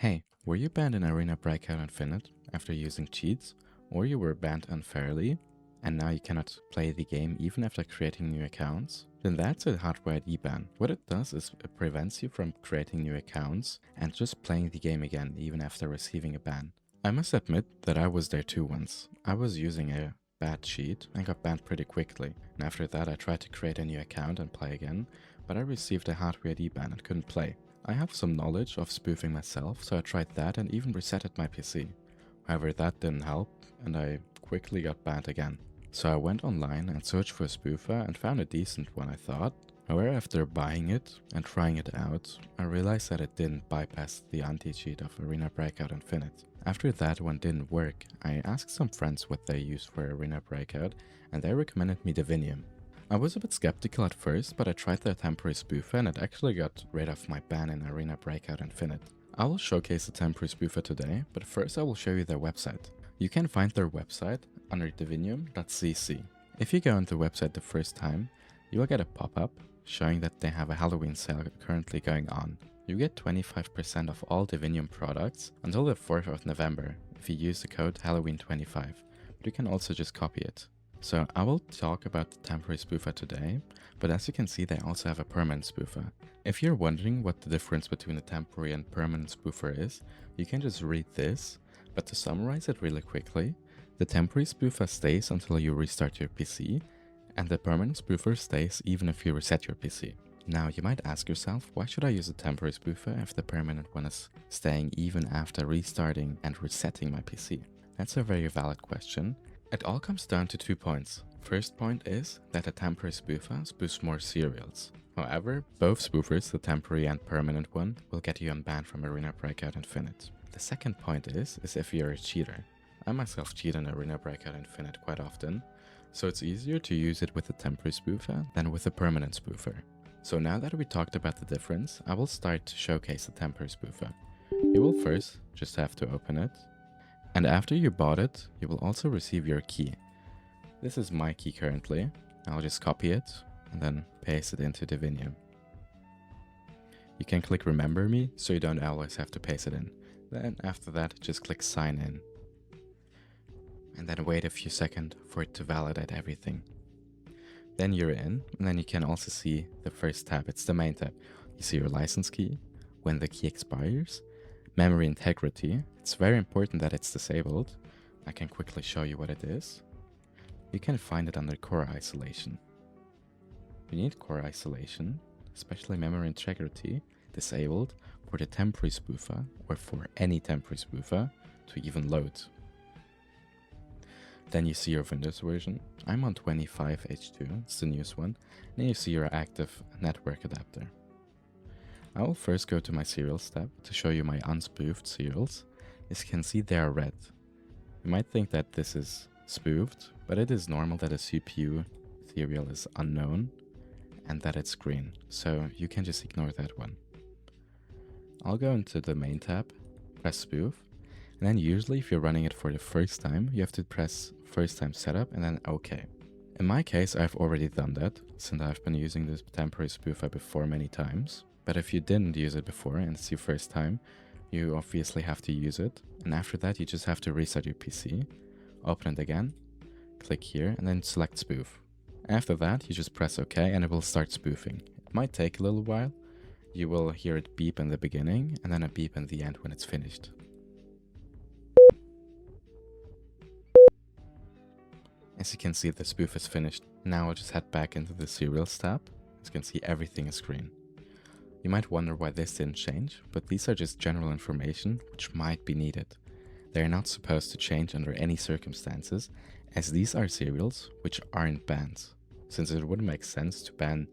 Hey, were you banned in Arena Breakout Infinite after using cheats? Or you were banned unfairly, and now you cannot play the game even after creating new accounts? Then that's a HWID ban. What it does is it prevents you from creating new accounts and just playing the game again even after receiving a ban. I must admit that I was there too once. I was using a bad cheat and got banned pretty quickly, and after that I tried to create a new account and play again, but I received a HWID ban and couldn't play. I have some knowledge of spoofing myself, so I tried that and even resetted my PC. However, that didn't help, and I quickly got banned again. So I went online and searched for a spoofer and found a decent one, I thought. However, after buying it and trying it out, I realized that it didn't bypass the anti-cheat of Arena Breakout Infinite. After that one didn't work, I asked some friends what they used for Arena Breakout, and they recommended me Divinium. I was a bit skeptical at first, but I tried the temporary spoofer and it actually got rid of my ban in Arena Breakout Infinite. I will showcase the temporary spoofer today, but first I will show you their website. You can find their website under Divinium.cc. If you go on the website the first time, you will get a pop-up showing that they have a Halloween sale currently going on. You get 25% of all Divinium products until the 4th of November if you use the code Halloween25, but you can also just copy it. So I will talk about the temporary spoofer today, but as you can see they also have a permanent spoofer. If you're wondering what the difference between a temporary and permanent spoofer is, you can just read this, but to summarize it really quickly, the temporary spoofer stays until you restart your PC, and the permanent spoofer stays even if you reset your PC. Now you might ask yourself, why should I use a temporary spoofer if the permanent one is staying even after restarting and resetting my PC? That's a very valid question. It all comes down to 2 points. First point is that a temporary spoofer spoofs more serials. However, both spoofers, the temporary and permanent one, will get you unbanned from Arena Breakout Infinite. The second point is if you're a cheater. I myself cheat in Arena Breakout Infinite quite often, so it's easier to use it with a temporary spoofer than with a permanent spoofer. So now that we talked about the difference, I will start to showcase the temporary spoofer. You will first just have to open it, and after you bought it, you will also receive your key. This is my key currently. I'll just copy it and then paste it into Divinium. You can click remember me, so you don't always have to paste it in. Then after that, just click sign in. And then wait a few seconds for it to validate everything. Then you're in, and then you can also see the first tab. It's the main tab. You see your license key, when the key expires, memory integrity. It's very important that it's disabled. I can quickly show you what it is. You can find it under core isolation. You need core isolation, especially memory integrity, disabled for the temporary spoofer or for any temporary spoofer to even load. Then you see your Windows version. I'm on 25H2, it's the newest one. Then you see your active network adapter. I will first go to my serials tab to show you my unspoofed serials. As you can see, they are red. You might think that this is spoofed, but it is normal that a CPU serial is unknown and that it's green, so you can just ignore that one. I'll go into the main tab, press spoof, and then usually if you're running it for the first time, you have to press first time setup and then OK. In my case, I've already done that, since I've been using this temporary spoofer before many times. But if you didn't use it before and it's your first time, you obviously have to use it. And after that, you just have to reset your PC, open it again, click here, and then select spoof. After that, you just press OK and it will start spoofing. It might take a little while. You will hear it beep in the beginning and then a beep in the end when it's finished. As you can see, the spoof is finished. Now I'll just head back into the serials tab. As you can see, everything is green. You might wonder why this didn't change, but these are just general information which might be needed. They are not supposed to change under any circumstances, as these are serials which aren't banned, since it wouldn't make sense to ban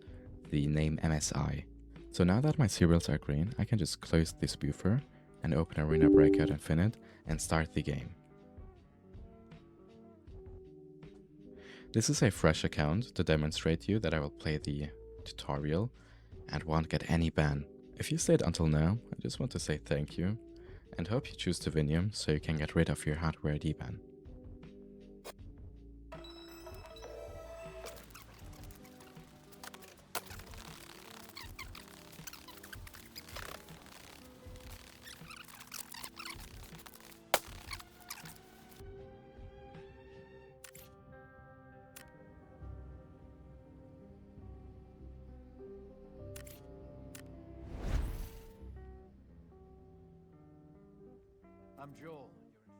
the name MSI. So now that my serials are green, I can just close the spoofer and open Arena Breakout Infinite and start the game. This is a fresh account to demonstrate you that I will play the tutorial and won't get any ban. If you stayed until now, I just want to say thank you and hope you choose Divinium so you can get rid of your HWID ban. I'm Joel.